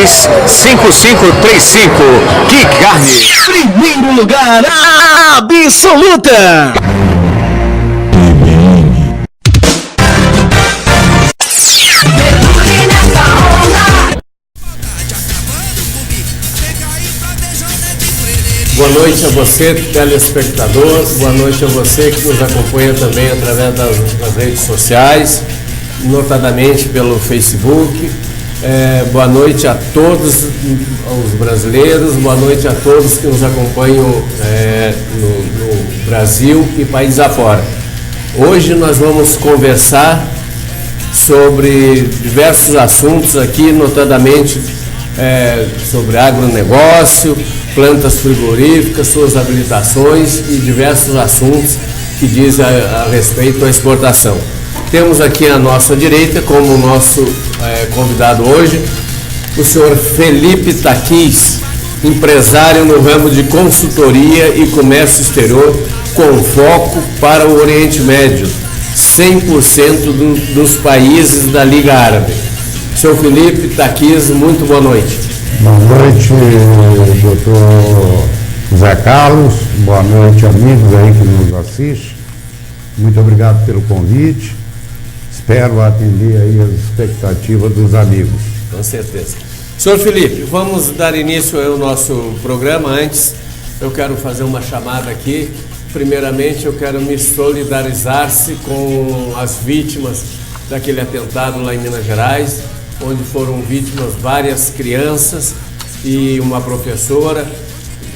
5535. Que carne! Primeiro lugar absoluta. Boa noite a você, telespectador. Boa noite a você que nos acompanha também através das redes sociais, notadamente pelo Facebook. Boa noite a todos os brasileiros, boa noite a todos que nos acompanham no Brasil e país afora. Hoje nós vamos conversar sobre diversos assuntos aqui, notadamente sobre agronegócio, plantas frigoríficas, suas habilitações e diversos assuntos que dizem a respeito à exportação. Temos aqui à nossa direita, como nosso convidado hoje, o senhor Felipe Taquis, empresário no ramo de consultoria e comércio exterior, com foco para o Oriente Médio, 100% dos países da Liga Árabe. Senhor Felipe Taquis, muito boa noite. Boa noite, doutor Zé Carlos. Boa noite, amigos aí que nos assistem. Muito obrigado pelo convite. Espero atender aí as expectativas dos amigos. Com certeza. Senhor Felipe, vamos dar início ao nosso programa. Antes, eu quero fazer uma chamada aqui. Primeiramente, eu quero me solidarizar-se com as vítimas daquele atentado lá em Minas Gerais, onde foram vítimas várias crianças e uma professora,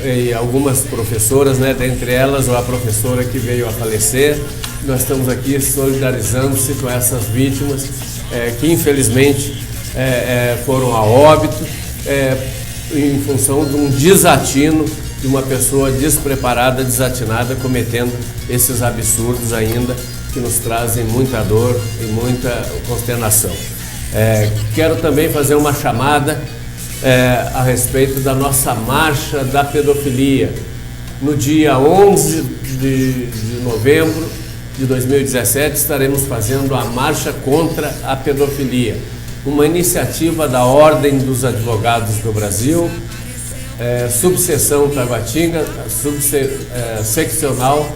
e algumas professoras, né, dentre elas a professora que veio a falecer. Nós estamos aqui solidarizando-se com essas vítimas que infelizmente foram a óbito em função de um desatino de uma pessoa despreparada, desatinada, cometendo esses absurdos ainda que nos trazem muita dor e muita consternação. Quero também fazer uma chamada a respeito da nossa marcha da pedofilia. No dia 11 de novembro de 2017 estaremos fazendo a marcha contra a pedofilia, uma iniciativa da Ordem dos Advogados do Brasil, subseção Taguatinga, seccional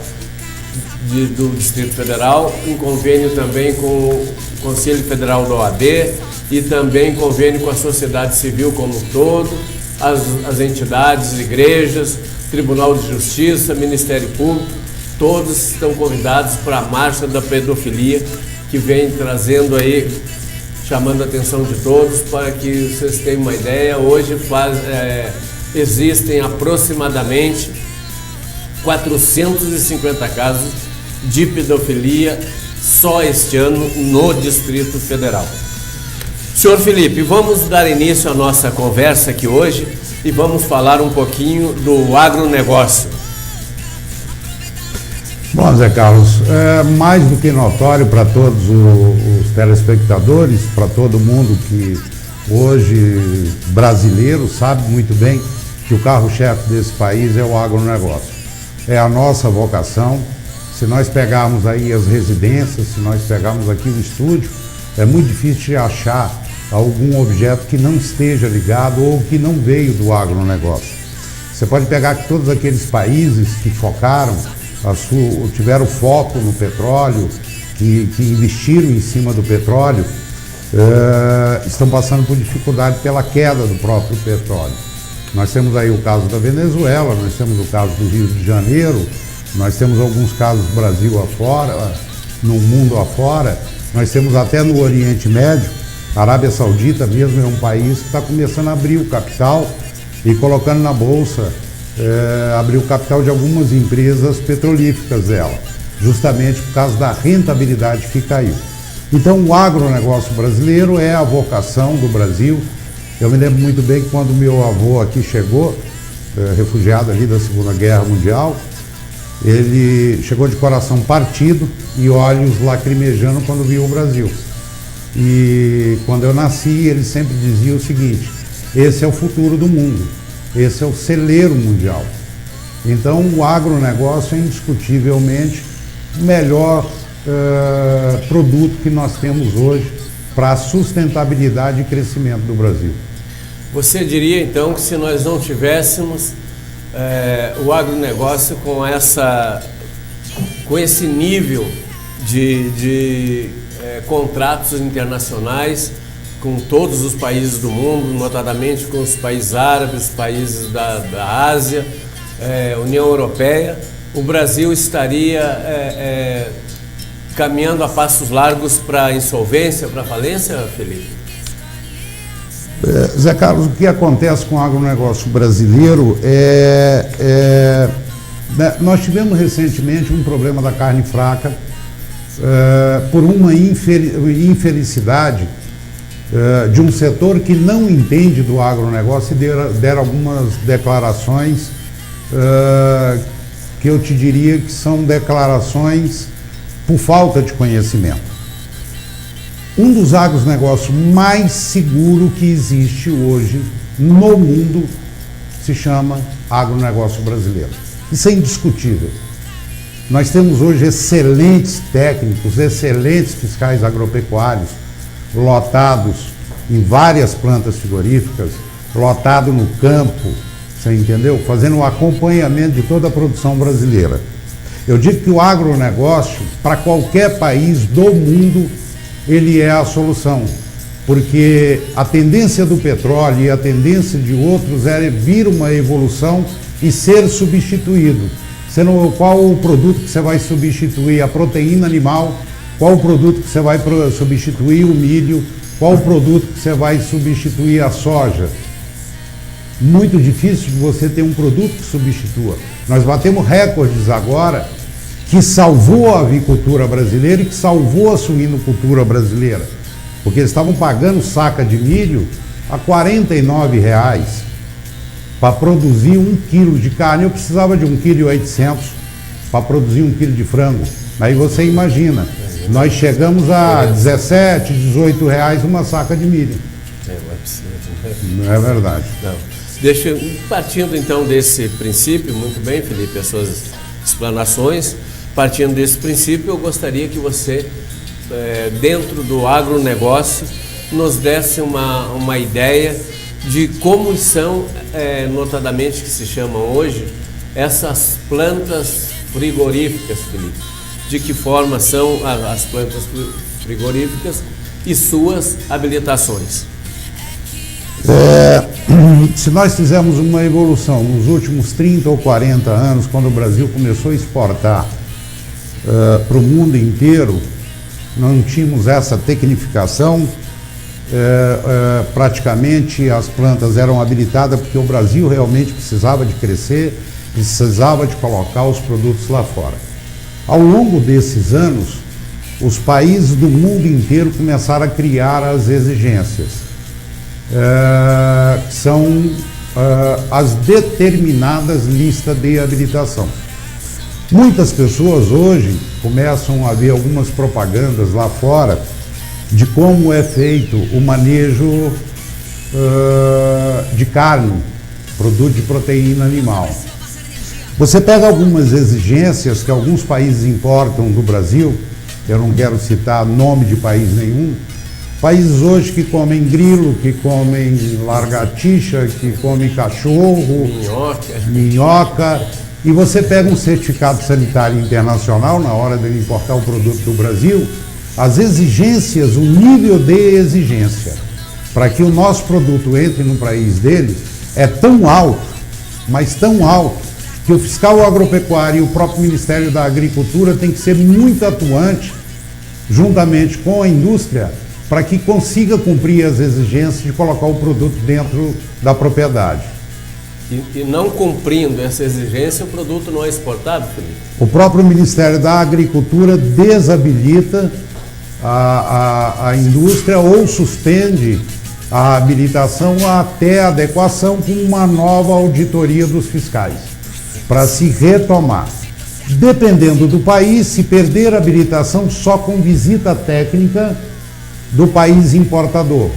do Distrito Federal, em convênio também com o Conselho Federal da OAB e também convênio com a sociedade civil como um todo, as entidades, igrejas, Tribunal de Justiça, Ministério Público, todos estão convidados para a Marcha da Pedofilia, que vem trazendo aí, chamando a atenção de todos, para que vocês tenham uma ideia. Hoje existem aproximadamente 450 casos de pedofilia só este ano no Distrito Federal. Senhor Felipe, vamos dar início à nossa conversa aqui hoje e vamos falar um pouquinho do agronegócio. Bom, Zé Carlos, é mais do que notório para todos os telespectadores, para todo mundo que hoje brasileiro sabe muito bem que o carro-chefe desse país é o agronegócio. É a nossa vocação. Se nós pegarmos aí as residências, se nós pegarmos aqui o estúdio, é muito difícil de achar algum objeto que não esteja ligado ou que não veio do agronegócio. Você pode pegar que todos aqueles países que focaram, tiveram foco no petróleo, que investiram em cima do petróleo, estão passando por dificuldade pela queda do próprio petróleo. Nós temos aí o caso da Venezuela, nós temos o caso do Rio de Janeiro, nós temos alguns casos do Brasil afora, no mundo afora, nós temos até no Oriente Médio. A Arábia Saudita mesmo é um país que está começando a abrir o capital e colocando na bolsa, abrir o capital de algumas empresas petrolíferas dela, justamente por causa da rentabilidade que caiu. Então o agronegócio brasileiro é a vocação do Brasil. Eu me lembro muito bem que quando meu avô aqui chegou, refugiado ali da Segunda Guerra Mundial, ele chegou de coração partido e olhos lacrimejando quando viu o Brasil. E quando eu nasci, ele sempre dizia o seguinte: esse é o futuro do mundo, esse é o celeiro mundial. Então o agronegócio é indiscutivelmente o melhor produto que nós temos hoje para a sustentabilidade e crescimento do Brasil. Você diria então que se nós não tivéssemos o agronegócio com esse nível de contratos internacionais com todos os países do mundo, notadamente com os países árabes, países da Ásia, União Europeia, o Brasil estaria caminhando a passos largos para a insolvência, para a falência, Felipe? Zé Carlos, o que acontece com o agronegócio brasileiro nós tivemos recentemente um problema da carne fraca por uma infelicidade de um setor que não entende do agronegócio e deram algumas declarações que eu te diria que são declarações por falta de conhecimento. Um dos agronegócios mais seguros que existe hoje no mundo se chama agronegócio brasileiro. Isso é indiscutível. Nós temos hoje excelentes técnicos, excelentes fiscais agropecuários, lotados em várias plantas frigoríficas, lotado no campo, você entendeu? Fazendo um acompanhamento de toda a produção brasileira. Eu digo que o agronegócio, para qualquer país do mundo, ele é a solução, porque a tendência do petróleo e a tendência de outros é vir uma evolução e ser substituído. Qual o produto que você vai substituir? A proteína animal. Qual o produto que você vai substituir? O milho. Qual o produto que você vai substituir? A soja. Muito difícil de você ter um produto que substitua. Nós batemos recordes agora que salvou a avicultura brasileira e que salvou a suinocultura brasileira. Porque eles estavam pagando saca de milho a R$ 49,00 para produzir 1 quilo de carne. Eu precisava de 1,8 kg para produzir 1 quilo de frango. Aí você imagina, nós chegamos a 17, 18 reais uma saca de milho. Não é verdade. Não. Partindo então desse princípio, muito bem, Felipe, as suas explanações. Partindo desse princípio, eu gostaria que você, dentro do agronegócio, nos desse uma ideia de como são, notadamente que se chamam hoje, essas plantas frigoríficas, Felipe. De que forma são as plantas frigoríficas e suas habilitações? Se nós fizermos uma evolução nos últimos 30 ou 40 anos, quando o Brasil começou a exportar para o mundo inteiro, não tínhamos essa tecnificação, praticamente as plantas eram habilitadas porque o Brasil realmente precisava de crescer, precisava de colocar os produtos lá fora. Ao longo desses anos, os países do mundo inteiro começaram a criar as exigências, que são as determinadas listas de habilitação. Muitas pessoas hoje começam a ver algumas propagandas lá fora de como é feito o manejo de carne, produto de proteína animal. Você pega algumas exigências que alguns países importam do Brasil, eu não quero citar nome de país nenhum, países hoje que comem grilo, que comem lagartixa, que comem cachorro, minhoca, e você pega um certificado sanitário internacional na hora de importar o produto do Brasil, as exigências, o nível de exigência para que o nosso produto entre no país dele é tão alto, mas tão alto, que o fiscal agropecuário e o próprio Ministério da Agricultura tem que ser muito atuante, juntamente com a indústria, para que consiga cumprir as exigências de colocar o produto dentro da propriedade. E não cumprindo essa exigência, o produto não é exportado, Felipe? O próprio Ministério da Agricultura desabilita a indústria ou suspende a habilitação até a adequação com uma nova auditoria dos fiscais, para se retomar. Dependendo do país, se perder a habilitação só com visita técnica do país importador.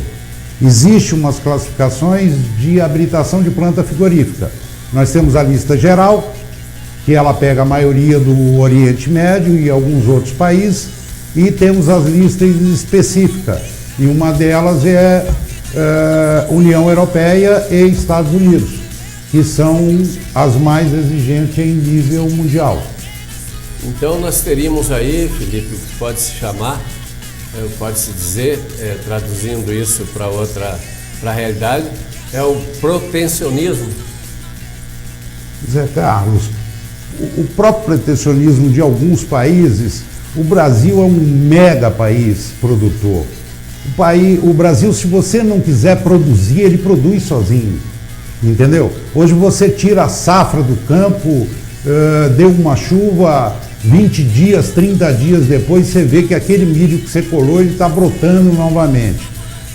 Existem umas classificações de habilitação de planta frigorífica. Nós temos a lista geral, que ela pega a maioria do Oriente Médio e alguns outros países, e temos as listas específicas, e uma delas é União Europeia e Estados Unidos, que são as mais exigentes em nível mundial. Então nós teríamos aí, Felipe, o que pode-se chamar, pode-se dizer, traduzindo isso para a realidade, é o protecionismo. Zé Carlos, o próprio protecionismo de alguns países, o Brasil é um mega país produtor. O Brasil, se você não quiser produzir, ele produz sozinho, entendeu? Hoje você tira a safra do campo, deu uma chuva, 20 dias, 30 dias depois, você vê que aquele milho que você colou, ele está brotando novamente.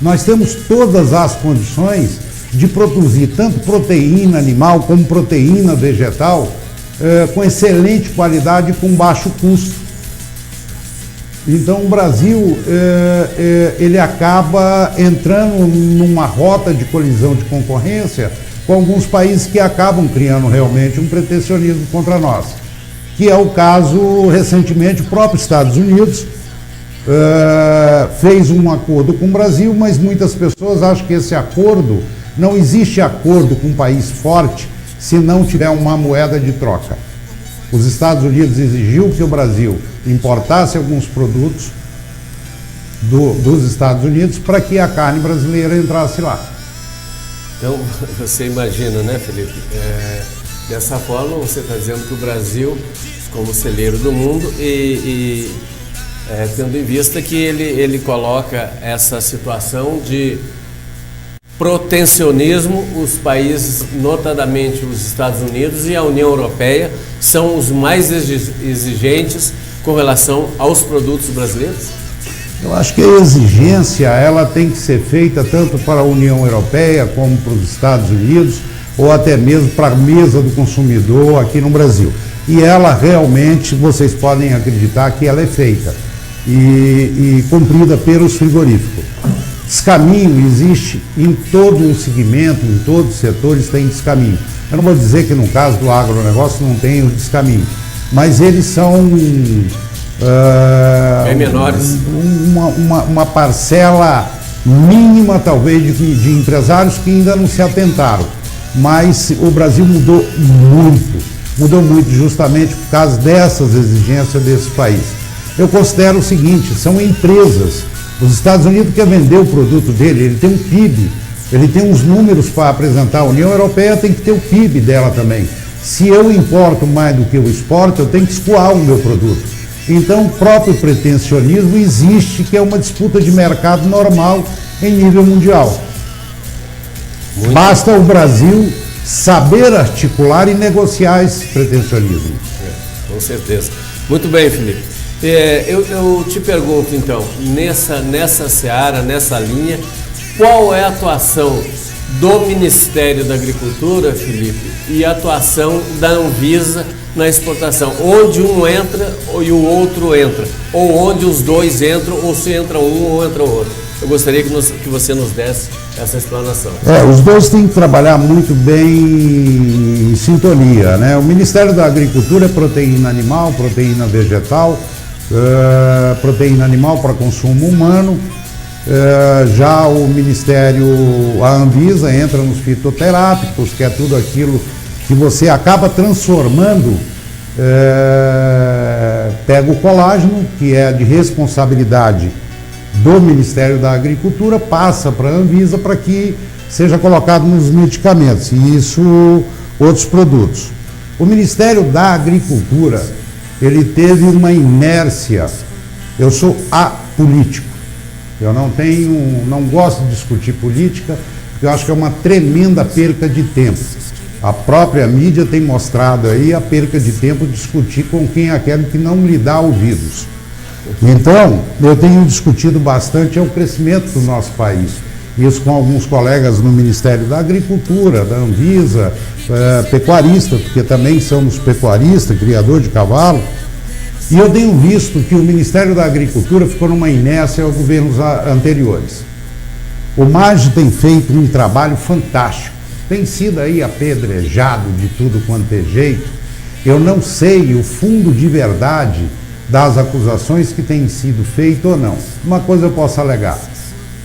Nós temos todas as condições de produzir tanto proteína animal como proteína vegetal com excelente qualidade e com baixo custo. Então o Brasil ele acaba entrando numa rota de colisão de concorrência com alguns países que acabam criando realmente um protecionismo contra nós, que é o caso recentemente. O próprio Estados Unidos fez um acordo com o Brasil, mas muitas pessoas acham que esse acordo, não existe acordo com um país forte se não tiver uma moeda de troca. Os Estados Unidos exigiu que o Brasil importasse alguns produtos dos Estados Unidos para que a carne brasileira entrasse lá. Então, você imagina, né, Felipe? Dessa forma, você está dizendo que o Brasil, como celeiro do mundo, tendo em vista que ele coloca essa situação de protecionismo, os países, notadamente os Estados Unidos e a União Europeia, são os mais exigentes com relação aos produtos brasileiros? Eu acho que a exigência ela tem que ser feita tanto para a União Europeia como para os Estados Unidos, ou até mesmo para a mesa do consumidor aqui no Brasil. E ela realmente, vocês podem acreditar que ela é feita e cumprida pelos frigoríficos. Descaminho existe em todo o segmento, em todos os setores tem descaminho. Eu não vou dizer que no caso do agronegócio não tem o descaminho, mas eles são bem menores. Uma parcela mínima talvez de empresários que ainda não se atentaram. Mas o Brasil mudou muito justamente por causa dessas exigências desse país. Eu considero o seguinte, são empresas. Os Estados Unidos quer vender o produto dele, ele tem um PIB, ele tem uns números para apresentar. A União Europeia tem que ter o PIB dela também. Se eu importo mais do que eu exporto, eu tenho que escoar o meu produto. Então, o próprio protecionismo existe, que é uma disputa de mercado normal em nível mundial. Basta o Brasil saber articular e negociar esse protecionismo. Com certeza. Muito bem, Felipe. Eu te pergunto, então, nessa seara, nessa linha, qual é a atuação do Ministério da Agricultura, Felipe, e a atuação da Anvisa na exportação? Onde um entra e o outro entra? Ou onde os dois entram, ou se entra um ou entra o outro? Eu gostaria que você nos desse essa explanação. Os dois têm que trabalhar muito bem em sintonia, né? O Ministério da Agricultura é proteína animal, proteína vegetal, proteína animal para consumo humano. Já o Ministério, a Anvisa, entra nos fitoterápicos, que é tudo aquilo que você acaba transformando. Pega o colágeno, que é de responsabilidade do Ministério da Agricultura, passa para a Anvisa para que seja colocado nos medicamentos, e isso outros produtos. O Ministério da Agricultura, ele teve uma inércia. Eu sou apolítico, eu não gosto de discutir política, porque eu acho que é uma tremenda perca de tempo. A própria mídia tem mostrado aí a perca de tempo de discutir com quem é aquele que não lhe dá ouvidos. Então, eu tenho discutido bastante o crescimento do nosso país. Isso com alguns colegas no Ministério da Agricultura, da Anvisa, pecuarista, porque também somos pecuaristas, criador de cavalo. E eu tenho visto que o Ministério da Agricultura ficou numa inércia aos governos anteriores. O MAGE tem feito um trabalho fantástico. Tem sido aí apedrejado de tudo quanto é jeito. Eu não sei o fundo de verdade das acusações que têm sido feitas ou não. Uma coisa eu posso alegar: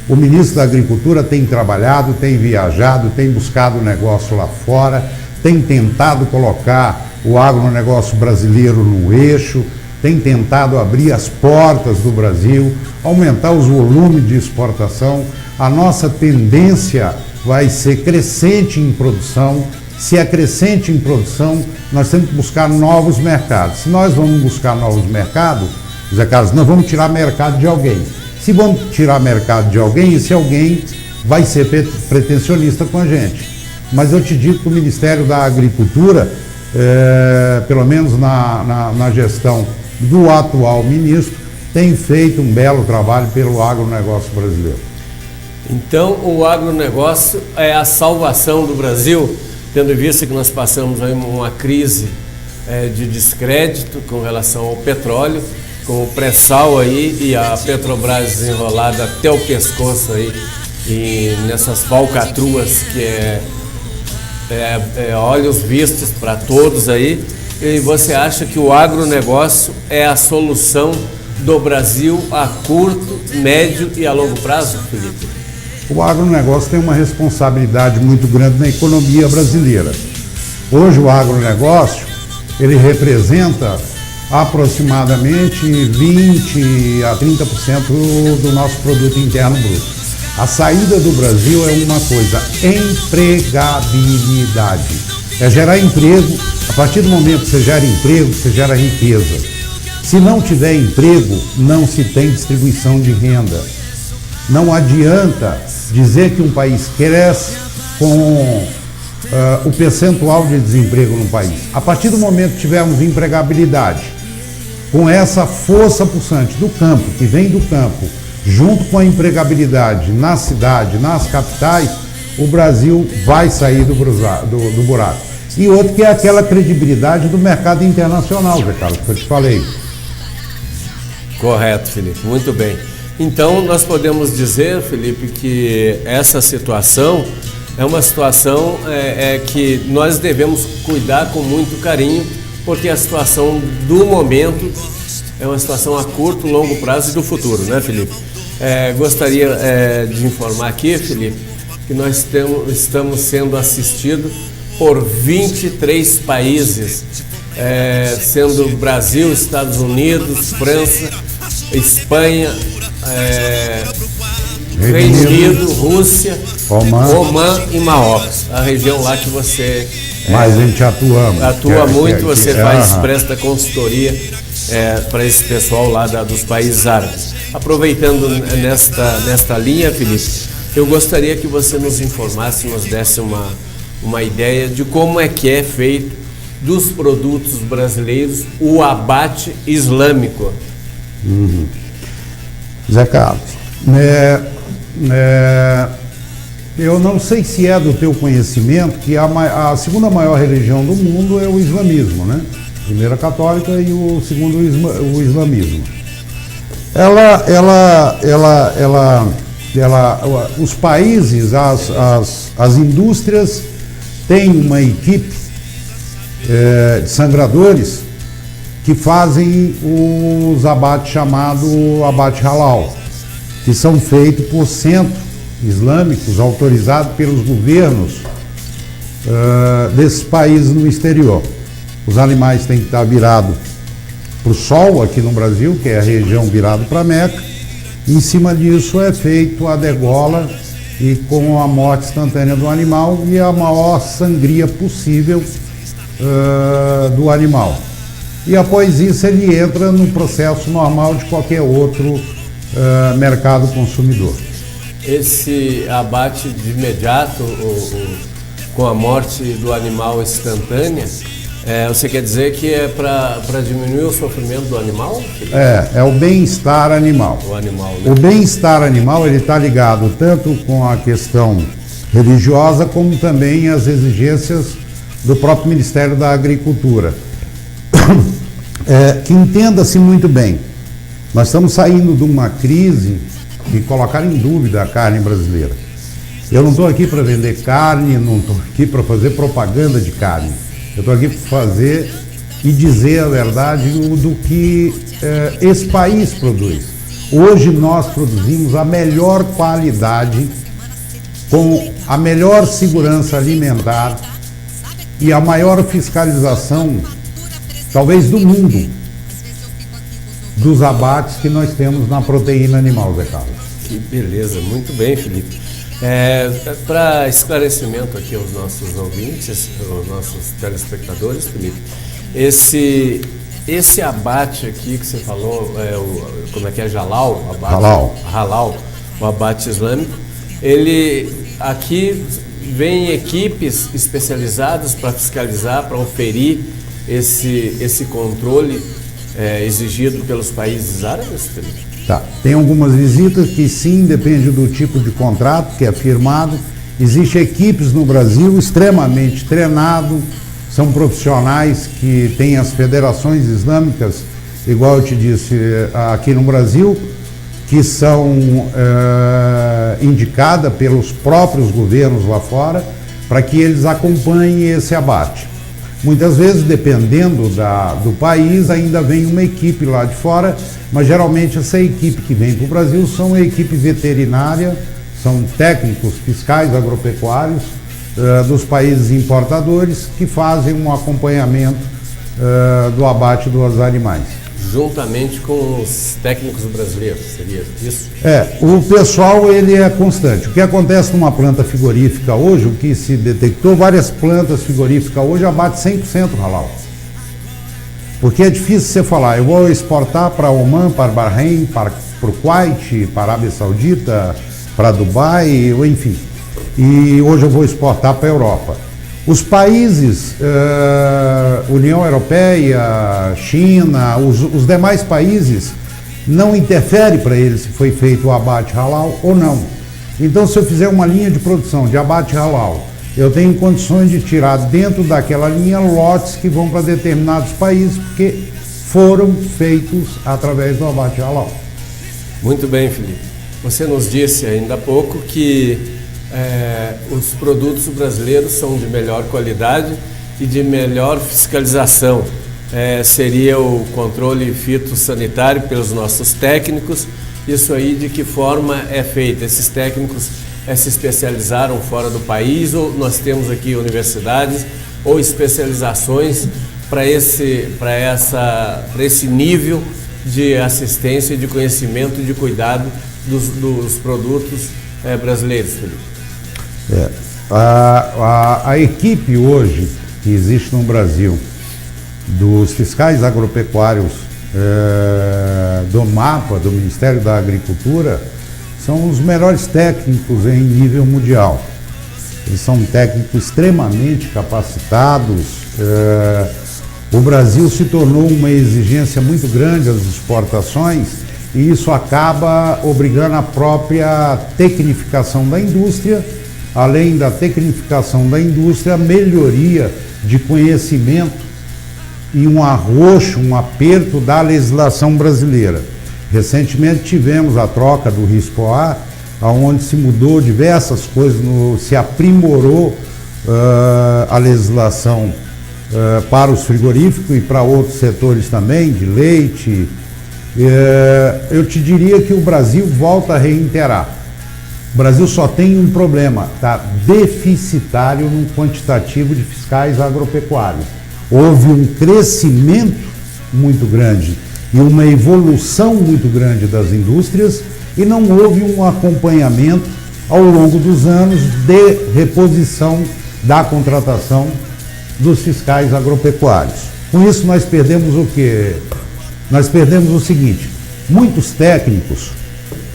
O ministro da Agricultura tem trabalhado, tem viajado, tem buscado negócio lá fora, tem tentado colocar o agronegócio brasileiro no eixo, tem tentado abrir as portas do Brasil, aumentar os volumes de exportação. A nossa tendência vai ser crescente em produção. Se é crescente em produção, nós temos que buscar novos mercados. Se nós vamos buscar novos mercados, Zé Carlos, nós vamos tirar mercado de alguém. Se vamos tirar mercado de alguém, esse alguém vai ser pretensionista com a gente. Mas eu te digo que o Ministério da Agricultura, pelo menos na gestão do atual ministro, tem feito um belo trabalho pelo agronegócio brasileiro. Então, o agronegócio é a salvação do Brasil, tendo em vista que nós passamos aí uma crise de descrédito com relação ao petróleo, com o pré-sal aí e a Petrobras enrolada até o pescoço aí e nessas falcatruas que olhos vistos para todos aí. E você acha que o agronegócio é a solução do Brasil a curto, médio e a longo prazo, Felipe? O agronegócio tem uma responsabilidade muito grande na economia brasileira. Hoje o agronegócio, ele representa aproximadamente 20 a 30% do nosso produto interno bruto. A saída do Brasil é uma coisa, empregabilidade. É gerar emprego. A partir do momento que você gera emprego, você gera riqueza. Se não tiver emprego, não se tem distribuição de renda. Não adianta dizer que um país cresce com o percentual de desemprego no país. A partir do momento que tivermos empregabilidade, com essa força pulsante do campo, que vem do campo, junto com a empregabilidade na cidade, nas capitais, o Brasil vai sair do buraco. E outro que é aquela credibilidade do mercado internacional, Zé Carlos, que eu te falei. Correto, Felipe, muito bem. Então, nós podemos dizer, Felipe, que essa situação é uma situação que nós devemos cuidar com muito carinho, porque a situação do momento é uma situação a curto, longo prazo e do futuro, né, Felipe? Gostaria de informar aqui, Felipe, que nós estamos sendo assistidos por 23 países, sendo Brasil, Estados Unidos, França, Espanha, Reino Unido, Rússia, Omã e Marrocos, a região lá que você mas a gente atua muito, você presta consultoria para esse pessoal lá dos países árabes. Aproveitando nesta linha, Felipe, eu gostaria que você nos informasse, nos desse uma ideia de como é que é feito dos produtos brasileiros o abate islâmico. Zé Carlos, eu não sei se é do teu conhecimento que a segunda maior religião do mundo é o islamismo, né? Primeira católica e o segundo o islamismo. Os países, as indústrias têm uma equipe de sangradores que fazem os abates chamados abate halal, que são feitos por centros islâmicos autorizados pelos governos desses países no exterior. Os animais têm que estar virados para o sol aqui no Brasil, que é a região virada para Meca. Em cima disso é feito a degola e com a morte instantânea do animal e a maior sangria possível do animal. E após isso ele entra no processo normal de qualquer outro mercado consumidor. Esse abate de imediato, com a morte do animal instantânea, você quer dizer que é para diminuir o sofrimento do animal? É o bem-estar animal. O animal, né? O bem-estar animal ele está ligado tanto com a questão religiosa como também as exigências do próprio Ministério da Agricultura. Que entenda-se muito bem, nós estamos saindo de uma crise de colocar em dúvida a carne brasileira. Eu não estou aqui para vender carne, não estou aqui para fazer propaganda de carne. Eu estou aqui para fazer e dizer a verdade do que esse país produz. Hoje nós produzimos a melhor qualidade, com a melhor segurança alimentar e a maior fiscalização, talvez do mundo, dos abates que nós temos na proteína animal, Zé Carlos. Que beleza, muito bem, Felipe. Para esclarecimento aqui aos nossos ouvintes, aos nossos telespectadores, Felipe, esse abate aqui que você falou, como é que é, halal, o abate islâmico, ele aqui vem equipes especializadas para fiscalizar, para oferir esse controle exigido pelos países árabes, Felipe? Tá. Tem algumas visitas que sim, depende do tipo de contrato que é firmado. Existem equipes no Brasil extremamente treinadas, são profissionais que têm as federações islâmicas, igual eu te disse, aqui no Brasil, que são indicadas pelos próprios governos lá fora para que eles acompanhem esse abate. Muitas vezes, dependendo do país, ainda vem uma equipe lá de fora, mas geralmente essa equipe que vem para o Brasil são a equipe veterinária, são técnicos fiscais agropecuários dos países importadores que fazem um acompanhamento do abate dos animais. Juntamente com os técnicos brasileiros, seria isso? O pessoal ele é constante. O que acontece numa planta frigorífica hoje, o que se detectou, várias plantas frigoríficas hoje abate 100% halal. Porque é difícil você falar, eu vou exportar para Oman, para Bahrein, para o Kuwait, para a Arábia Saudita, para Dubai, enfim. E hoje eu vou exportar para a Europa. Os países, União Europeia, China, os demais países, não interfere para eles se foi feito o abate halal ou não. Então, se eu fizer uma linha de produção de abate halal, eu tenho condições de tirar dentro daquela linha lotes que vão para determinados países, porque foram feitos através do abate halal. Muito bem, Felipe. Você nos disse ainda há pouco que os produtos brasileiros são de melhor qualidade e de melhor fiscalização. Seria o controle fitossanitário pelos nossos técnicos. Isso aí, de que forma é feito? Esses técnicos se especializaram fora do país, ou nós temos aqui universidades ou especializações para esse nível de assistência, de conhecimento e de cuidado dos produtos brasileiros, Felipe? A equipe hoje que existe no Brasil dos fiscais agropecuários do MAPA, do Ministério da Agricultura, são os melhores técnicos em nível mundial. Eles são técnicos extremamente capacitados. O Brasil se tornou uma exigência muito grande às exportações e isso acaba obrigando a própria tecnificação da indústria, além da tecnificação da indústria, a melhoria de conhecimento e um arroxo, um aperto da legislação brasileira. Recentemente tivemos a troca do RISPOA, onde se mudou diversas coisas, se aprimorou a legislação para os frigoríficos e para outros setores também, de leite. Eu te diria que o Brasil volta a reiterar. O Brasil só tem um problema, está deficitário no quantitativo de fiscais agropecuários. Houve um crescimento muito grande e uma evolução muito grande das indústrias e não houve um acompanhamento ao longo dos anos de reposição da contratação dos fiscais agropecuários. Com isso nós perdemos o quê? Nós perdemos o seguinte: muitos técnicos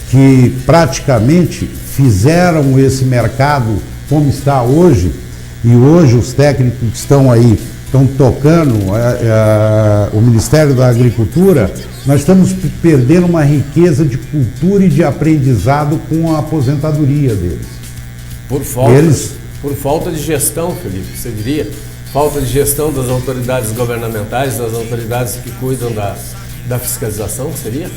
que praticamente fizeram esse mercado como está hoje, e hoje os técnicos que estão aí, estão tocando o Ministério da Agricultura, nós estamos perdendo uma riqueza de cultura e de aprendizado com a aposentadoria deles. Por falta de gestão, Felipe, você diria? Falta de gestão das autoridades governamentais, das autoridades que cuidam da fiscalização, seria?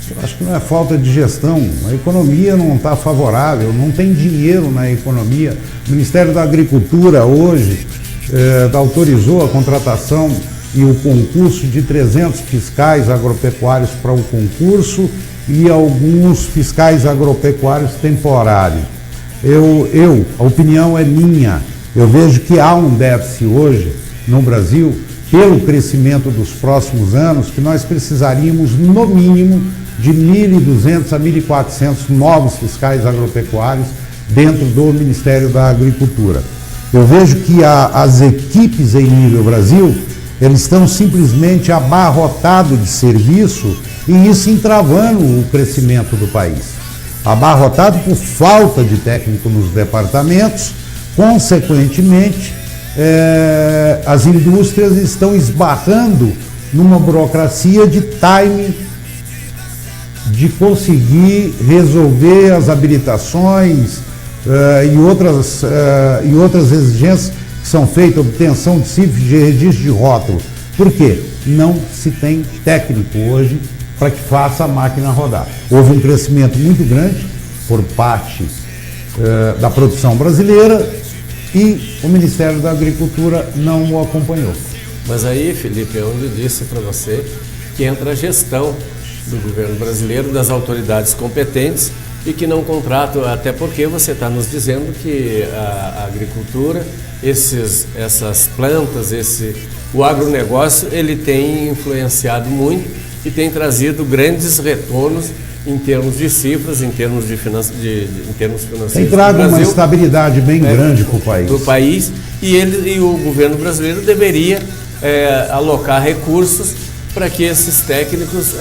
Eu acho que não é falta de gestão, a economia não está favorável, não tem dinheiro na economia. O Ministério da Agricultura hoje autorizou a contratação e o concurso de 300 fiscais agropecuários para o concurso e alguns fiscais agropecuários temporários. A opinião é minha, eu vejo que há um déficit hoje no Brasil, pelo crescimento dos próximos anos, que nós precisaríamos, no mínimo, de 1.200 a 1.400 novos fiscais agropecuários dentro do Ministério da Agricultura. Eu vejo que as equipes em nível Brasil, eles estão simplesmente abarrotados de serviço e isso entravando o crescimento do país. Abarrotado por falta de técnico nos departamentos, consequentemente, as indústrias estão esbarrando numa burocracia de timing, de conseguir resolver as habilitações e outras exigências que são feitas, obtenção de CIF, de registro de rótulo. Por quê? Não se tem técnico hoje para que faça a máquina rodar. Houve um crescimento muito grande por parte da produção brasileira e o Ministério da Agricultura não o acompanhou. Mas aí, Felipe, é onde eu disse para você que entra a gestão do governo brasileiro, das autoridades competentes e que não contratam, até porque você está nos dizendo que a agricultura, essas plantas, o agronegócio, ele tem influenciado muito e tem trazido grandes retornos em termos de cifras, em termos financeiros. Tem trago uma estabilidade bem grande para o país. Para o país, e o governo brasileiro deveria alocar recursos para que esses técnicos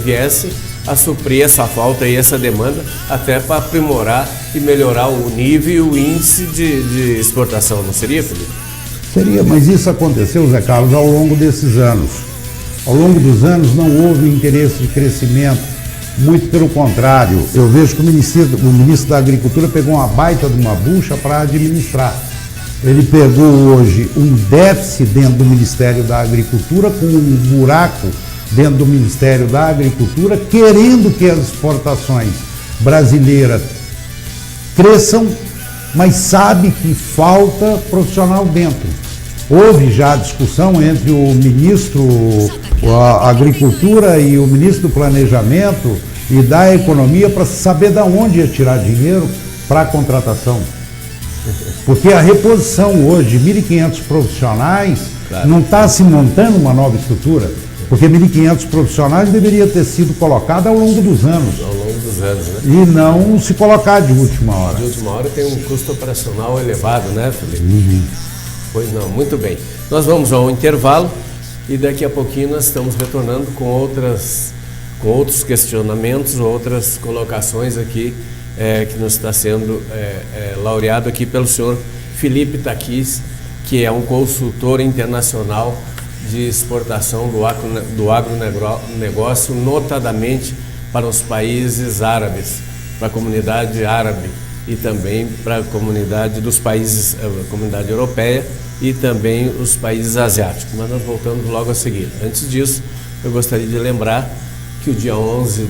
viessem a suprir essa falta e essa demanda, até para aprimorar e melhorar o nível e o índice de exportação, não seria, Felipe? Seria, mas isso aconteceu, Zé Carlos, ao longo desses anos. Ao longo dos anos não houve interesse de crescimento, muito pelo contrário. Eu vejo que o ministro da Agricultura pegou uma baita de uma bucha para administrar. Ele pegou hoje um déficit dentro do Ministério da Agricultura, com um buraco dentro do Ministério da Agricultura, querendo que as exportações brasileiras cresçam, mas sabe que falta profissional dentro. Houve já discussão entre o ministro da Agricultura e o ministro do Planejamento e da Economia para saber de onde ia tirar dinheiro para a contratação. Porque a reposição hoje de 1.500 profissionais não está se montando uma nova estrutura, porque 1.500 profissionais deveria ter sido colocado ao longo dos anos. Ao longo dos anos, né? E não se colocar de última hora. De última hora tem um custo operacional elevado, né, Felipe? Pois não, muito bem. Nós vamos ao intervalo e daqui a pouquinho nós estamos retornando com outros questionamentos, outras colocações aqui que nos está sendo laureado aqui pelo senhor Felipe Takis, que é um consultor internacional de exportação do agronegócio, notadamente para os países árabes, para a comunidade árabe e também para a comunidade dos países, a comunidade europeia e também os países asiáticos. Mas nós voltamos logo a seguir. Antes disso, eu gostaria de lembrar que o dia 11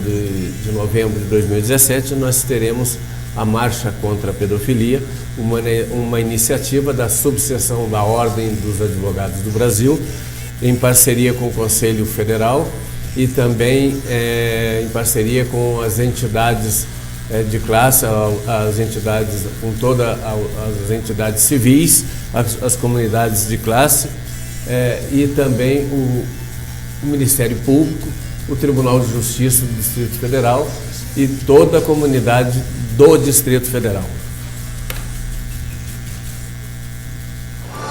de novembro de 2017 nós teremos a Marcha contra a Pedofilia, uma iniciativa da subseção da Ordem dos Advogados do Brasil, em parceria com o Conselho Federal e também em parceria com as entidades de classe, as entidades, com todas as entidades civis, as comunidades de classe e também o Ministério Público, o Tribunal de Justiça do Distrito Federal e toda a comunidade do Distrito Federal.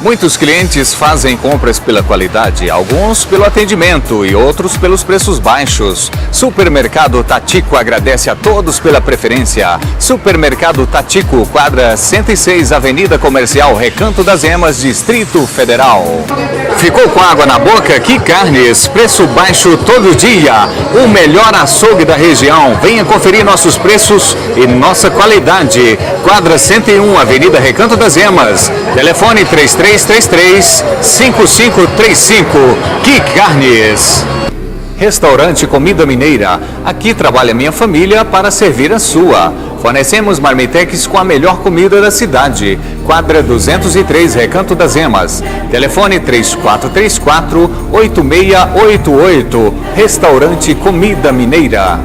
Muitos clientes fazem compras pela qualidade, alguns pelo atendimento e outros pelos preços baixos. Supermercado Tatico agradece a todos pela preferência. Supermercado Tatico, quadra 106, Avenida Comercial, Recanto das Emas, Distrito Federal. Ficou com água na boca? Que Carnes, preço baixo todo dia. O melhor açougue da região. Venha conferir nossos preços e nossa qualidade. Quadra 101, Avenida Recanto das Emas. Telefone 3333-5535. Que Carnes. Restaurante Comida Mineira. Aqui trabalha minha família para servir a sua. Fornecemos marmitex com a melhor comida da cidade. Quadra 203, Recanto das Emas. Telefone 3434-8688. Restaurante Comida Mineira.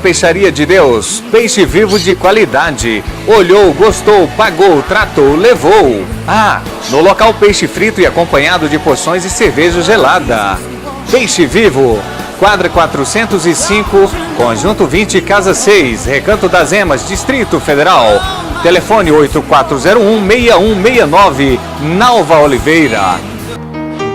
Peixaria de Deus, peixe vivo de qualidade. Olhou, gostou, pagou, tratou, levou. Ah, no local peixe frito e acompanhado de porções e cerveja gelada. Peixe vivo, quadra 405, conjunto 20, casa 6, Recanto das Emas, Distrito Federal. Telefone 8401-6169, Nalva Oliveira.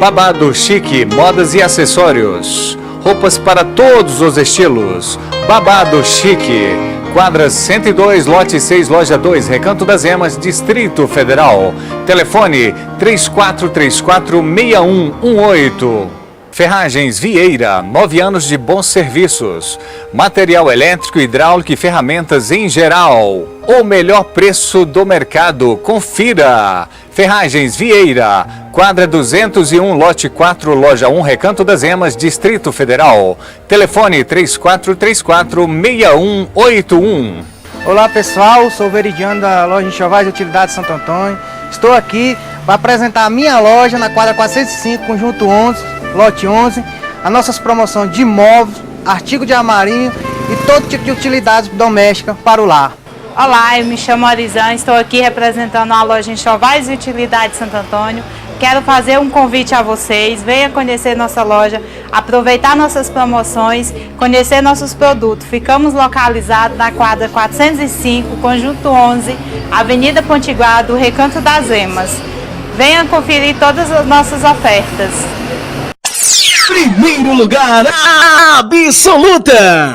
Babado Chique, modas e acessórios. Roupas para todos os estilos. Babado Chique. Quadra 102, lote 6, loja 2, Recanto das Emas, Distrito Federal. Telefone 3434-6118. Ferragens Vieira, 9 anos de bons serviços. Material elétrico, hidráulico e ferramentas em geral. O melhor preço do mercado, confira. Ferragens Vieira, quadra 201, lote 4, loja 1, Recanto das Emas, Distrito Federal. Telefone 3434-6181. Olá pessoal, sou o Veridiano da loja Enxovais e Utilidades Santo Antônio. Estou aqui para apresentar a minha loja na quadra 405, conjunto 11, lote 11. As nossas promoções de móveis, artigo de armarinho e todo tipo de utilidades domésticas para o lar. Olá, eu me chamo Arizan, estou aqui representando a loja Enxovais e Utilidades Santo Antônio. Quero fazer um convite a vocês, venha conhecer nossa loja, aproveitar nossas promoções, conhecer nossos produtos. Ficamos localizados na quadra 405, conjunto 11, Avenida Potiguar, do Recanto das Emas. Venha conferir todas as nossas ofertas. Primeiro lugar, absoluta!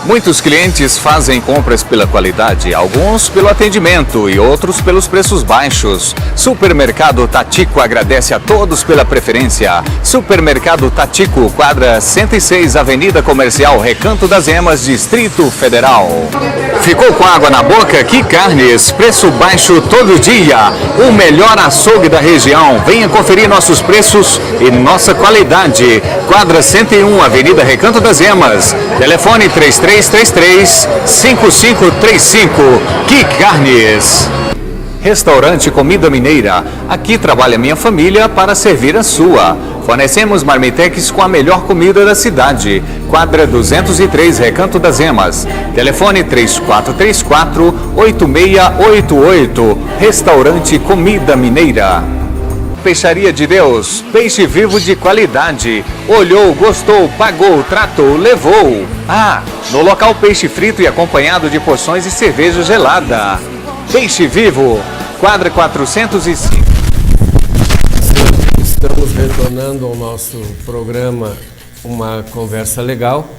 Muitos clientes fazem compras pela qualidade, alguns pelo atendimento e outros pelos preços baixos. Supermercado Tatico agradece a todos pela preferência. Supermercado Tatico, quadra 106, Avenida Comercial, Recanto das Emas, Distrito Federal. Ficou com água na boca? Que Carnes, preço baixo todo dia. O melhor açougue da região. Venha conferir nossos preços e nossa qualidade. Quadra 101, Avenida Recanto das Emas. Telefone 3333-5535. Que Carnes. Restaurante Comida Mineira. Aqui trabalha minha família para servir a sua. Fornecemos marmitex com a melhor comida da cidade. Quadra 203, Recanto das Emas. Telefone 3434-8688. Restaurante Comida Mineira. Peixaria de Deus, peixe vivo de qualidade. Olhou, gostou, pagou, tratou, levou. Ah, no local peixe frito e acompanhado de porções e cerveja gelada. Peixe vivo, quadra 405. Estamos retornando ao nosso programa Uma Conversa Legal.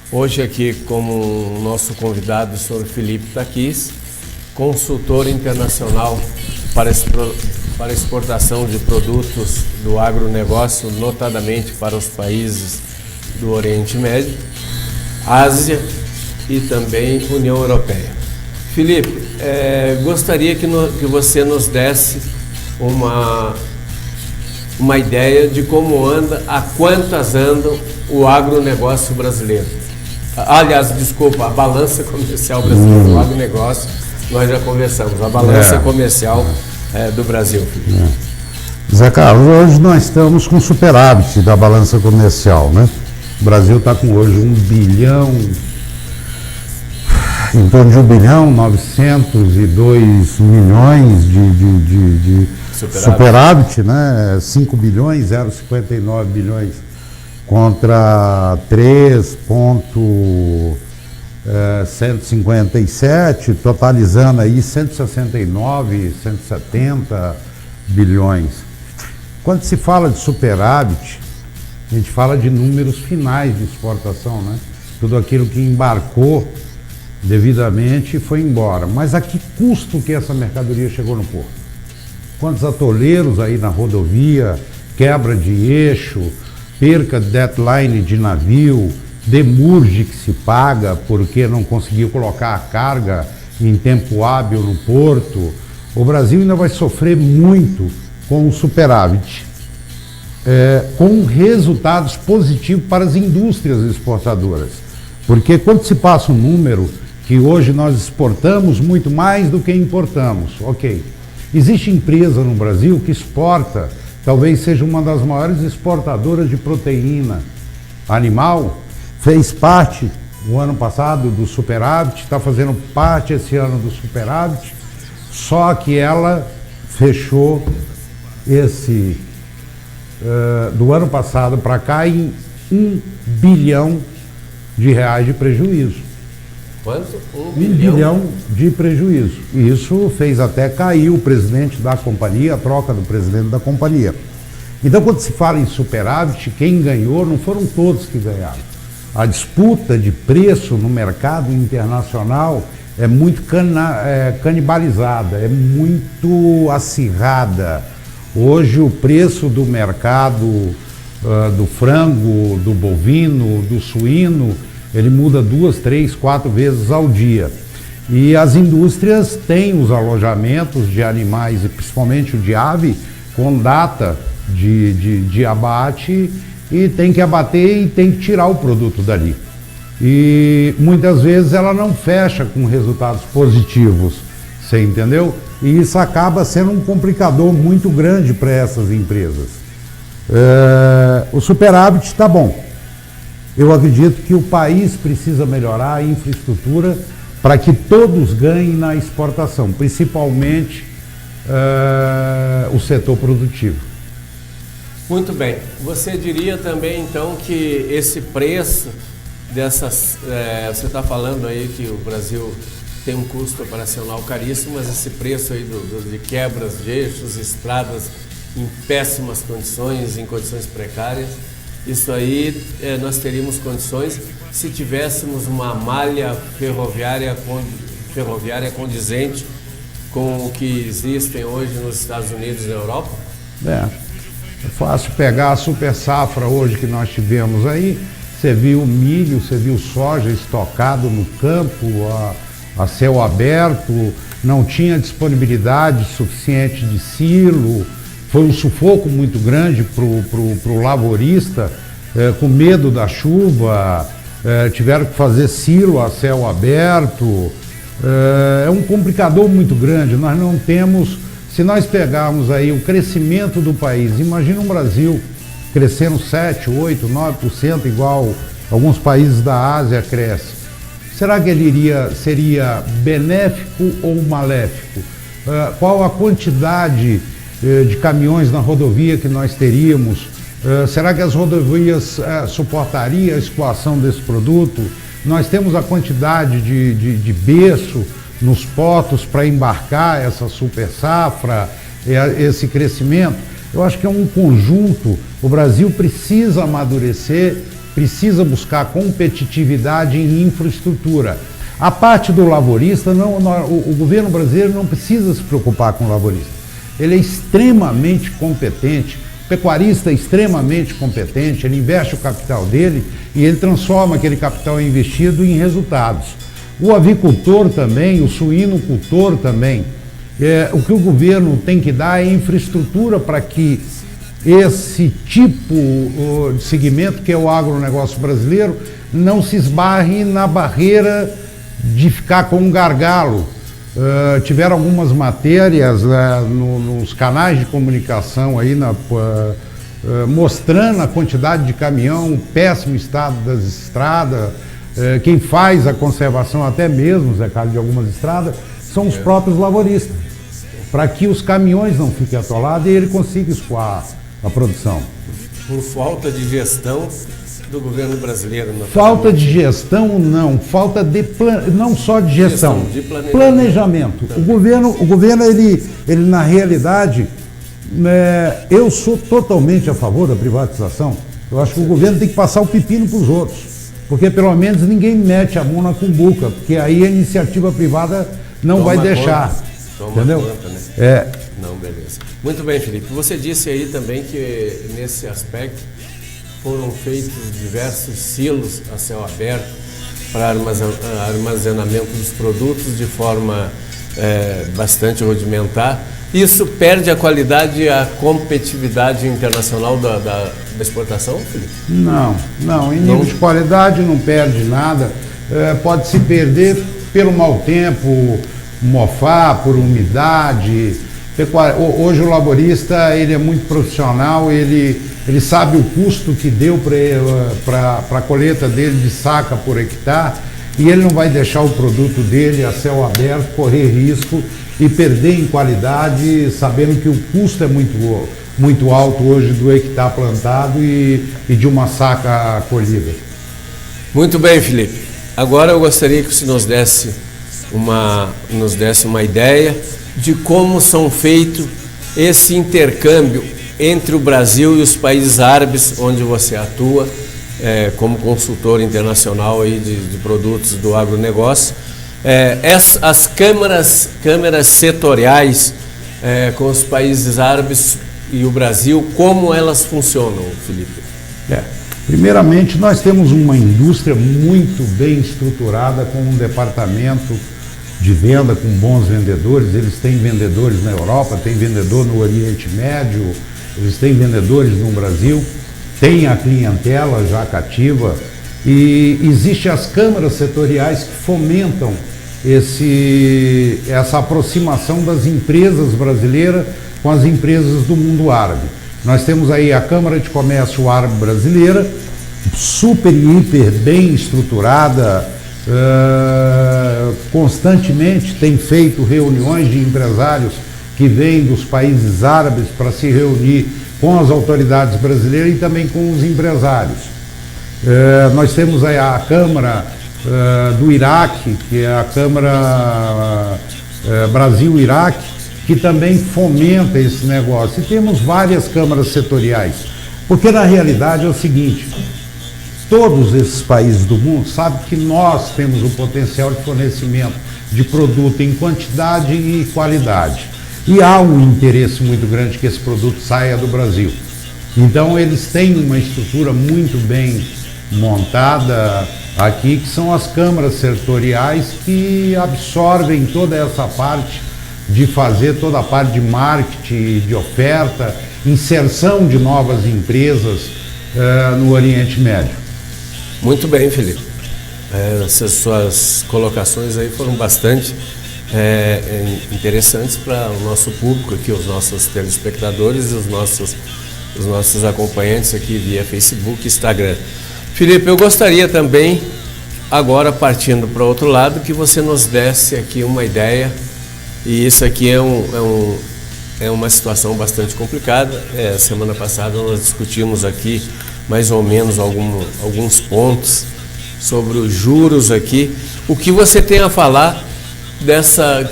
Hoje aqui como o nosso convidado, o senhor Felipe Taquis, consultor internacional para exportação de produtos do agronegócio, notadamente para os países do Oriente Médio, Ásia e também União Europeia. Felipe, gostaria que você nos desse uma ideia de como anda, a quantas anda o agronegócio brasileiro. Aliás, desculpa, a balança comercial brasileira, o agronegócio, nós já conversamos, a balança comercial do Brasil. Zé Carlos, hoje nós estamos com superávit da balança comercial, né? O Brasil está com hoje 1 bilhão, em torno de 1.902 milhões de superávit, né? 5 bilhões, 0,59 bilhões contra 3,157, totalizando aí 169, 170 bilhões. Quando se fala de superávit, a gente fala de números finais de exportação, né? Tudo aquilo que embarcou devidamente foi embora. Mas a que custo que essa mercadoria chegou no porto? Quantos atoleiros aí na rodovia, quebra de eixo, perca de deadline de navio, demurge que se paga porque não conseguiu colocar a carga em tempo hábil no porto. O Brasil ainda vai sofrer muito com o superávit, com resultados positivos para as indústrias exportadoras. Porque quando se passa um número que hoje nós exportamos muito mais do que importamos, ok. Existe empresa no Brasil que exporta, talvez seja uma das maiores exportadoras de proteína animal, fez parte o ano passado do superávit, está fazendo parte esse ano do superávit, só que ela fechou do ano passado para cá em R$1 bilhão de prejuízo. Quanto? 1 bilhão de prejuízo. E isso fez até cair o presidente da companhia, a troca do presidente da companhia. Então, quando se fala em superávit, quem ganhou não foram todos que ganharam. A disputa de preço no mercado internacional é muito canibalizada, é muito acirrada. Hoje o preço do mercado do frango, do bovino, do suíno, ele muda 2, 3, 4 vezes ao dia. E as indústrias têm os alojamentos de animais, e principalmente o de ave, com data de abate, e tem que abater e tem que tirar o produto dali. E muitas vezes ela não fecha com resultados positivos, você entendeu? E isso acaba sendo um complicador muito grande para essas empresas. O superávit está bom. Eu acredito que o país precisa melhorar a infraestrutura para que todos ganhem na exportação, principalmente o setor produtivo. Muito bem. Você diria também, então, que esse preço dessas... você está falando aí que o Brasil tem um custo operacional caríssimo, mas esse preço aí de quebras de eixos, estradas em péssimas condições, em condições precárias, isso aí nós teríamos condições se tivéssemos uma malha ferroviária condizente com o que existem hoje nos Estados Unidos e na Europa? É fácil pegar a super safra hoje que nós tivemos aí, você viu milho, você viu soja estocado no campo, a céu aberto, não tinha disponibilidade suficiente de silo, foi um sufoco muito grande para o lavorista, com medo da chuva, tiveram que fazer silo a céu aberto, é um complicador muito grande. Nós não temos, se nós pegarmos aí o crescimento do país, imagina um Brasil crescendo 7, 8, 9%, igual alguns países da Ásia crescem. Será que ele seria benéfico ou maléfico? Qual a quantidade de caminhões na rodovia que nós teríamos? Será que as rodovias suportariam a escoação desse produto? Nós temos a quantidade de berço nos portos para embarcar essa super safra, esse crescimento? Eu acho que é um conjunto. O Brasil precisa amadurecer, precisa buscar competitividade em infraestrutura. A parte do lavorista, o governo brasileiro não precisa se preocupar com o lavorista. Ele é extremamente competente, o pecuarista é extremamente competente, ele investe o capital dele e ele transforma aquele capital investido em resultados. O avicultor também, o suinocultor também. O que o governo tem que dar é infraestrutura para que esse tipo de segmento, que é o agronegócio brasileiro, não se esbarre na barreira de ficar com um gargalo. Tiveram algumas matérias nos canais de comunicação aí mostrando a quantidade de caminhão, o péssimo estado das estradas. Quem faz a conservação até mesmo, Zé Carlos, de algumas estradas, são os próprios lavoristas, para que os caminhões não fiquem atolados e ele consiga escoar a produção. Por falta de gestão do governo brasileiro. Falta de gestão não, falta de não só de gestão, de planejamento. O governo ele na realidade, eu sou totalmente a favor da privatização. Eu acho que o governo tem que passar o pepino para os outros, porque pelo menos ninguém mete a mão na cumbuca, porque aí a iniciativa privada não vai deixar. Entendeu? Conta, né? Não, beleza. Muito bem, Felipe. Você disse aí também que nesse aspecto foram feitos diversos silos a céu aberto para armazenamento dos produtos de forma bastante rudimentar. Isso perde a qualidade e a competitividade internacional da exportação, Felipe? Não. Em nível de qualidade não perde nada. Pode se perder pelo mau tempo, mofar, por umidade. Hoje o laborista ele é muito profissional, ele sabe o custo que deu para a colheita dele de saca por hectare, e ele não vai deixar o produto dele a céu aberto correr risco e perder em qualidade, sabendo que o custo é muito alto hoje do hectare plantado e de uma saca colhida. Muito bem, Felipe. Agora eu gostaria que você nos desse uma ideia de como são feitos esse intercâmbio entre o Brasil e os países árabes, onde você atua como consultor internacional aí de produtos do agronegócio. As câmaras setoriais com os países árabes e o Brasil, como elas funcionam, Felipe? Primeiramente, nós temos uma indústria muito bem estruturada, com um departamento de venda com bons vendedores. Eles têm vendedores na Europa, tem vendedor no Oriente Médio, eles têm vendedores no Brasil, tem a clientela já cativa, e existem as câmaras setoriais que fomentam essa aproximação das empresas brasileiras com as empresas do mundo árabe. Nós temos aí a Câmara de Comércio Árabe Brasileira, super e hiper bem estruturada, constantemente tem feito reuniões de empresários que vêm dos países árabes para se reunir com as autoridades brasileiras e também com os empresários. Nós temos aí a Câmara do Iraque, que é a Câmara Brasil-Iraque, que também fomenta esse negócio. E temos várias câmaras setoriais, porque na realidade é o seguinte: todos esses países do mundo sabem que nós temos o potencial de fornecimento de produto em quantidade e qualidade. E há um interesse muito grande que esse produto saia do Brasil. Então eles têm uma estrutura muito bem montada aqui, que são as câmaras setoriais, que absorvem toda essa parte de fazer toda a parte de marketing, de oferta, inserção de novas empresas no Oriente Médio. Muito bem, Felipe. Essas suas colocações aí foram bastante interessantes para o nosso público aqui, os nossos telespectadores e os nossos acompanhantes aqui via Facebook e Instagram. Felipe, eu gostaria também, agora partindo para o outro lado, que você nos desse aqui uma ideia. E isso aqui é uma situação bastante complicada. Semana passada nós discutimos aqui mais ou menos alguns pontos sobre os juros aqui. O que você tem a falar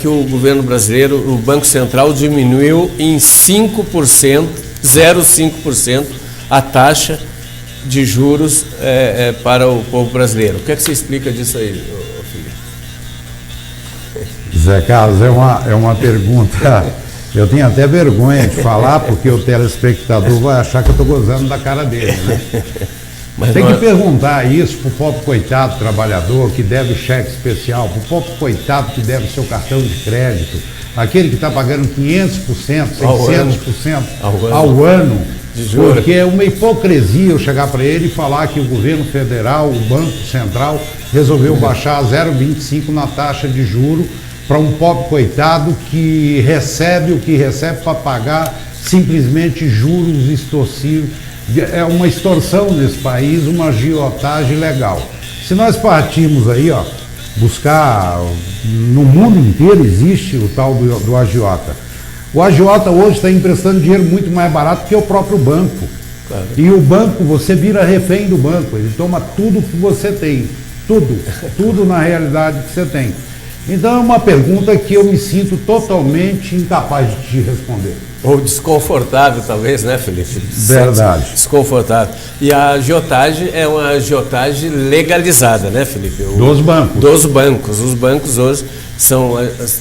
que o governo brasileiro, o Banco Central, diminuiu em 5%, 0,5% a taxa de juros para o povo brasileiro? O que é que você explica disso aí, Felipe? Zé Carlos, é uma pergunta, eu tenho até vergonha de falar, porque o telespectador vai achar que eu estou gozando da cara dele, né? Mas tem que perguntar isso para o pobre coitado trabalhador que deve cheque especial, para o pobre coitado que deve seu cartão de crédito, aquele que está pagando 500%, 600% ao ano, porque é uma hipocrisia eu chegar para ele e falar que o governo federal, o Banco Central, resolveu baixar 0,25 na taxa de juro para um pobre coitado que recebe o que recebe para pagar simplesmente juros extorsivos. É uma extorsão nesse país, uma agiotagem legal. Se nós partirmos aí, buscar, no mundo inteiro existe o tal do agiota. O agiota hoje está emprestando dinheiro muito mais barato que o próprio banco. Claro. E o banco, você vira refém do banco, ele toma tudo que você tem, tudo na realidade que você tem. Então é uma pergunta que eu me sinto totalmente incapaz de te responder. Ou desconfortável, talvez, né, Felipe? Verdade. Desconfortável. E a agiotagem é uma agiotagem legalizada, né, Felipe? Dos bancos. Dos bancos. Os bancos hoje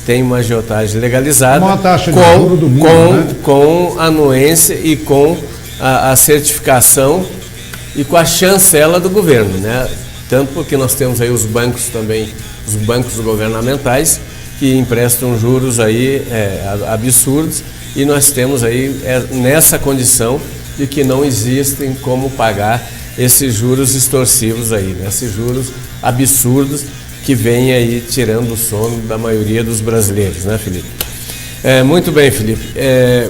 têm uma agiotagem legalizada. Uma taxa de juros do mundo, né? Com anuência e com a certificação e com a chancela do governo, né? Tanto porque nós temos aí os bancos também, os bancos governamentais, que emprestam juros aí absurdos, e nós temos aí nessa condição de que não existem como pagar esses juros extorsivos aí, né? Esses juros absurdos que vêm aí tirando o sono da maioria dos brasileiros, né, Felipe? Muito bem, Felipe.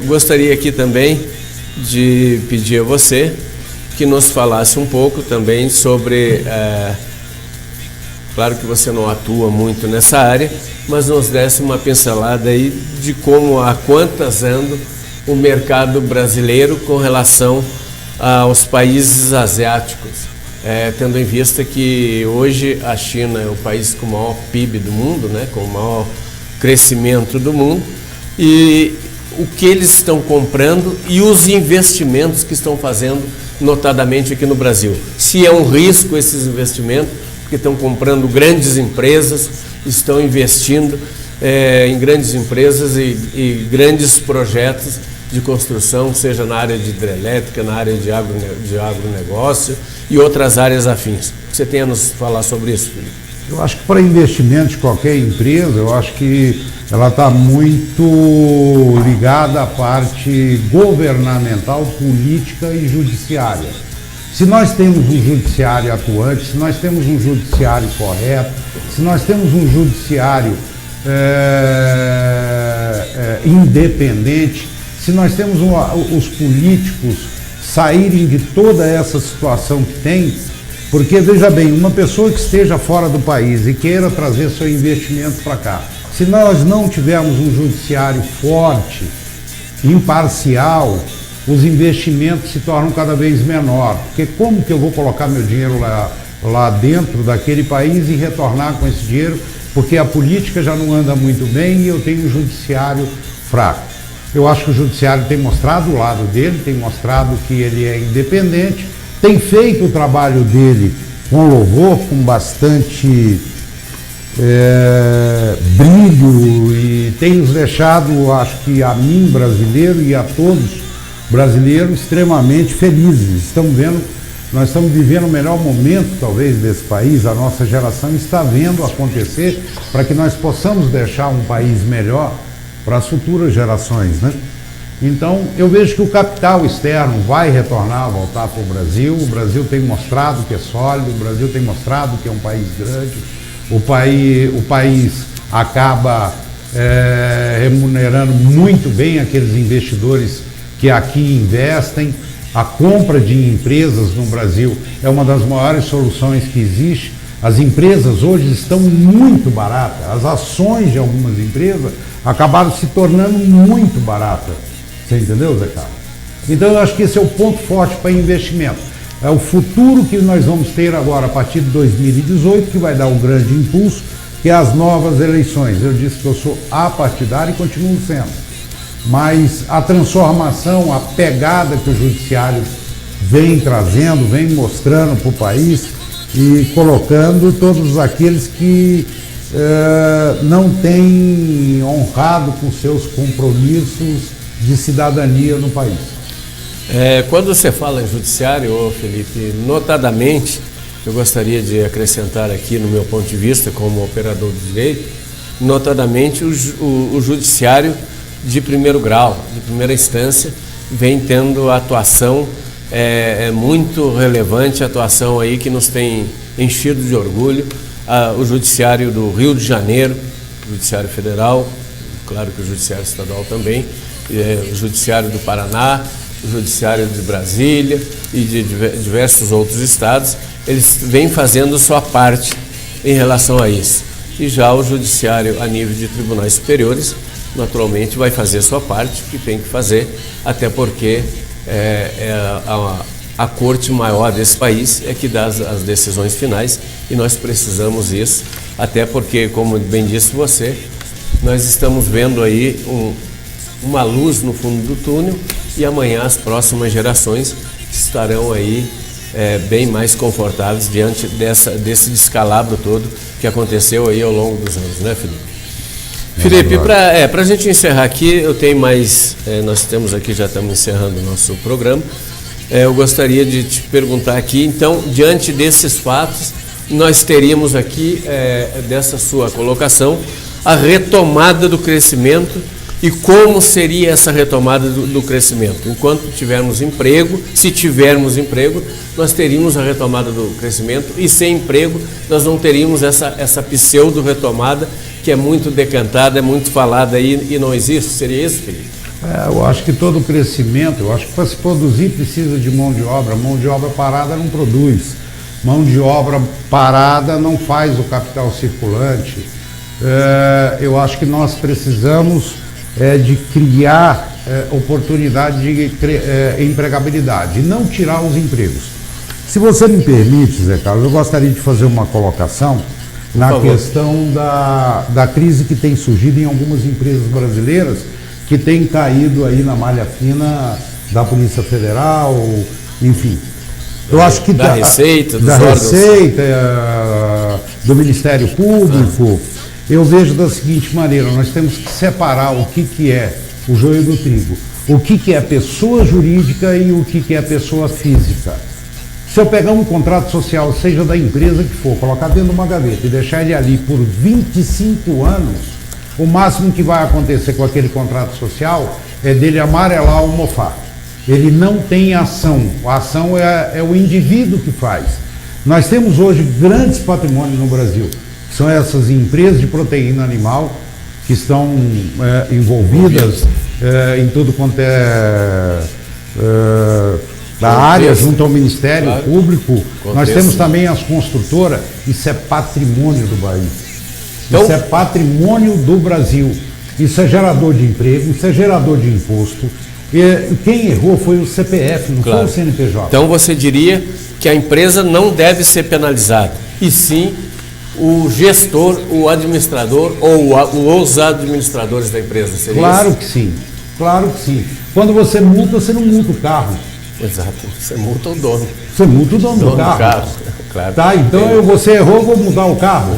Gostaria aqui também de pedir a você que nos falasse um pouco também sobre, claro que você não atua muito nessa área, mas nos desse uma pincelada aí de como, a quantas anda o mercado brasileiro com relação aos países asiáticos, tendo em vista que hoje a China é o país com o maior PIB do mundo, né, com o maior crescimento do mundo, e o que eles estão comprando e os investimentos que estão fazendo, notadamente aqui no Brasil. Se é um risco esses investimentos, porque estão comprando grandes empresas, estão investindo em grandes empresas e grandes projetos de construção, seja na área de hidrelétrica, na área de agronegócio e outras áreas afins. Você tem a nos falar sobre isso, Felipe? Eu acho que para investimento de qualquer empresa, eu acho que ela está muito ligada à parte governamental, política e judiciária. Se nós temos um judiciário atuante, se nós temos um judiciário correto, se nós temos um judiciário independente, se nós temos os políticos saírem de toda essa situação que tem, porque, veja bem, uma pessoa que esteja fora do país e queira trazer seu investimento para cá, se nós não tivermos um judiciário forte, imparcial, os investimentos se tornam cada vez menor. Porque como que eu vou colocar meu dinheiro lá dentro daquele país e retornar com esse dinheiro? Porque a política já não anda muito bem e eu tenho um judiciário fraco. Eu acho que o judiciário tem mostrado o lado dele, tem mostrado que ele é independente, tem feito o trabalho dele com louvor, com bastante brilho, e tem nos deixado, acho que a mim, brasileiro, e a todos brasileiros, extremamente felizes. Nós estamos vivendo o melhor momento, talvez, desse país. A nossa geração está vendo acontecer para que nós possamos deixar um país melhor para as futuras gerações, né? Então, eu vejo que o capital externo vai retornar, voltar para o Brasil. O Brasil tem mostrado que é sólido, o Brasil tem mostrado que é um país grande. O país acaba remunerando muito bem aqueles investidores que aqui investem. A compra de empresas no Brasil é uma das maiores soluções que existe. As empresas hoje estão muito baratas. As ações de algumas empresas acabaram se tornando muito baratas. Você entendeu, Zé Carlos? Então eu acho que esse é o ponto forte para investimento. É o futuro que nós vamos ter agora a partir de 2018, que vai dar um grande impulso, que é as novas eleições. Eu disse que eu sou apartidário e continuo sendo. Mas a transformação, a pegada que o judiciário vem trazendo, vem mostrando para o país e colocando todos aqueles que não têm honrado com seus compromissos de cidadania no país. Quando você fala em judiciário, Felipe, notadamente, eu gostaria de acrescentar aqui, no meu ponto de vista, como operador do direito, notadamente o judiciário de primeiro grau, de primeira instância, vem tendo atuação muito relevante, atuação aí que nos tem enchido de orgulho. O judiciário do Rio de Janeiro, o judiciário federal, claro que o judiciário estadual também, o judiciário do Paraná, o judiciário de Brasília e de diversos outros estados, eles vêm fazendo sua parte em relação a isso. E já o judiciário a nível de tribunais superiores, naturalmente, vai fazer sua parte, que tem que fazer, até porque a corte maior desse país é que dá as decisões finais, e nós precisamos disso, até porque, como bem disse você, nós estamos vendo aí uma luz no fundo do túnel, e amanhã as próximas gerações estarão aí bem mais confortáveis diante desse descalabro todo que aconteceu aí ao longo dos anos, né, Felipe? Felipe, para a gente encerrar aqui, eu tenho mais, nós temos aqui, já estamos encerrando o nosso programa, eu gostaria de te perguntar aqui, então, diante desses fatos, nós teríamos aqui, dessa sua colocação, a retomada do crescimento. E como seria essa retomada do crescimento? Enquanto tivermos emprego, se tivermos emprego, nós teríamos a retomada do crescimento, e sem emprego nós não teríamos essa pseudo-retomada que é muito decantada, é muito falada aí e não existe? Seria isso, Felipe? Eu acho que todo crescimento, eu acho que para se produzir precisa de mão de obra parada não produz, mão de obra parada não faz o capital circulante. Eu acho que nós precisamos de criar oportunidade de empregabilidade e não tirar os empregos. Se você me permite, Zé Carlos, eu gostaria de fazer uma colocação na questão da crise que tem surgido em algumas empresas brasileiras que têm caído aí na malha fina da Polícia Federal, enfim. Eu acho que da Receita, dos órgãos. Do Ministério Público. Eu vejo da seguinte maneira: nós temos que separar o que é o joio do trigo, o que é pessoa jurídica e o que é pessoa física. Se eu pegar um contrato social, seja da empresa que for, colocar dentro de uma gaveta e deixar ele ali por 25 anos, o máximo que vai acontecer com aquele contrato social é dele amarelar ou mofar. Ele não tem ação. A ação é o indivíduo que faz. Nós temos hoje grandes patrimônios no Brasil, que são essas empresas de proteína animal que estão envolvidas em tudo quanto da área, junto ao Ministério Público. Nós temos também as construtoras. Isso é patrimônio do país. Então, isso é patrimônio do Brasil. Isso é gerador de emprego, isso é gerador de imposto. E quem errou foi o CPF, não foi o CNPJ. Então você diria que a empresa não deve ser penalizada, e sim o gestor, o administrador ou os administradores da empresa. Seria claro isso? Que sim, claro que sim. Quando você multa, você não multa o carro. Exato, você multa o dono. Você multa o dono do carro. Claro. Tá, então você errou, vou mudar o carro.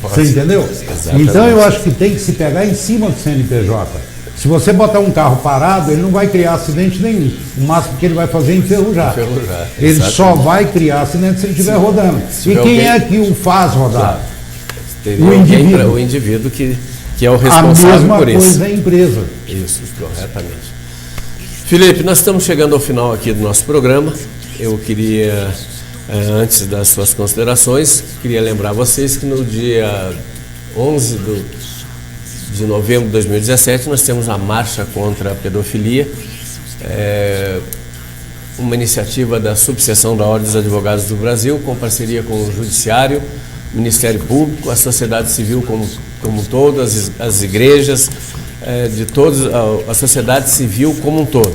Você entendeu? Exatamente. Então eu acho que tem que se pegar em cima do CNPJ. Se você botar um carro parado, ele não vai criar acidente nenhum. O máximo que ele vai fazer é enferrujar. Ele só vai criar acidente se ele estiver rodando. E quem é que o faz rodar? O indivíduo que é o responsável por isso. A mesma coisa é a empresa. Isso, corretamente. Felipe, nós estamos chegando ao final aqui do nosso programa. Eu queria, antes das suas considerações, queria lembrar vocês que no dia 11 de novembro de 2017 nós temos a Marcha contra a Pedofilia, uma iniciativa da Subseção da Ordem dos Advogados do Brasil, com parceria com o Judiciário, Ministério Público, a sociedade civil como todas, as igrejas, a sociedade civil como um todo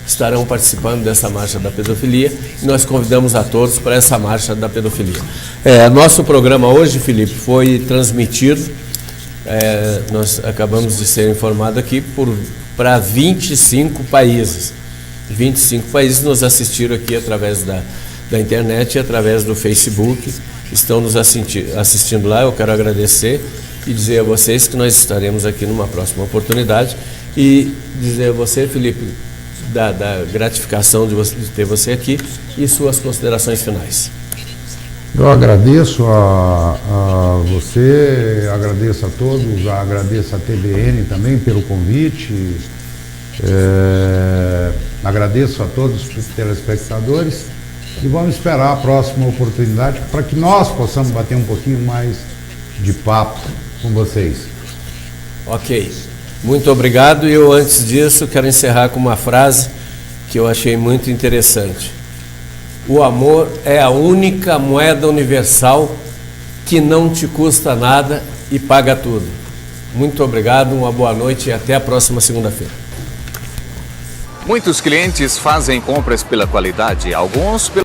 estarão participando dessa Marcha da Pedofilia, e nós convidamos a todos para essa Marcha da Pedofilia. Nosso programa hoje, Felipe, foi transmitido, nós acabamos de ser informados aqui, para 25 países. 25 países nos assistiram aqui através da internet e através do Facebook, estão nos assistindo lá. Eu quero agradecer e dizer a vocês que nós estaremos aqui numa próxima oportunidade, e dizer a você, Felipe, da gratificação de ter você aqui e suas considerações finais. Eu agradeço a você, agradeço a todos, agradeço a TBN também pelo convite, agradeço a todos os telespectadores, e vamos esperar a próxima oportunidade para que nós possamos bater um pouquinho mais de papo com vocês. Ok, muito obrigado. E eu, antes disso, quero encerrar com uma frase que eu achei muito interessante. O amor é a única moeda universal que não te custa nada e paga tudo. Muito obrigado, uma boa noite e até a próxima segunda-feira. Muitos clientes fazem compras pela qualidade, alguns pelo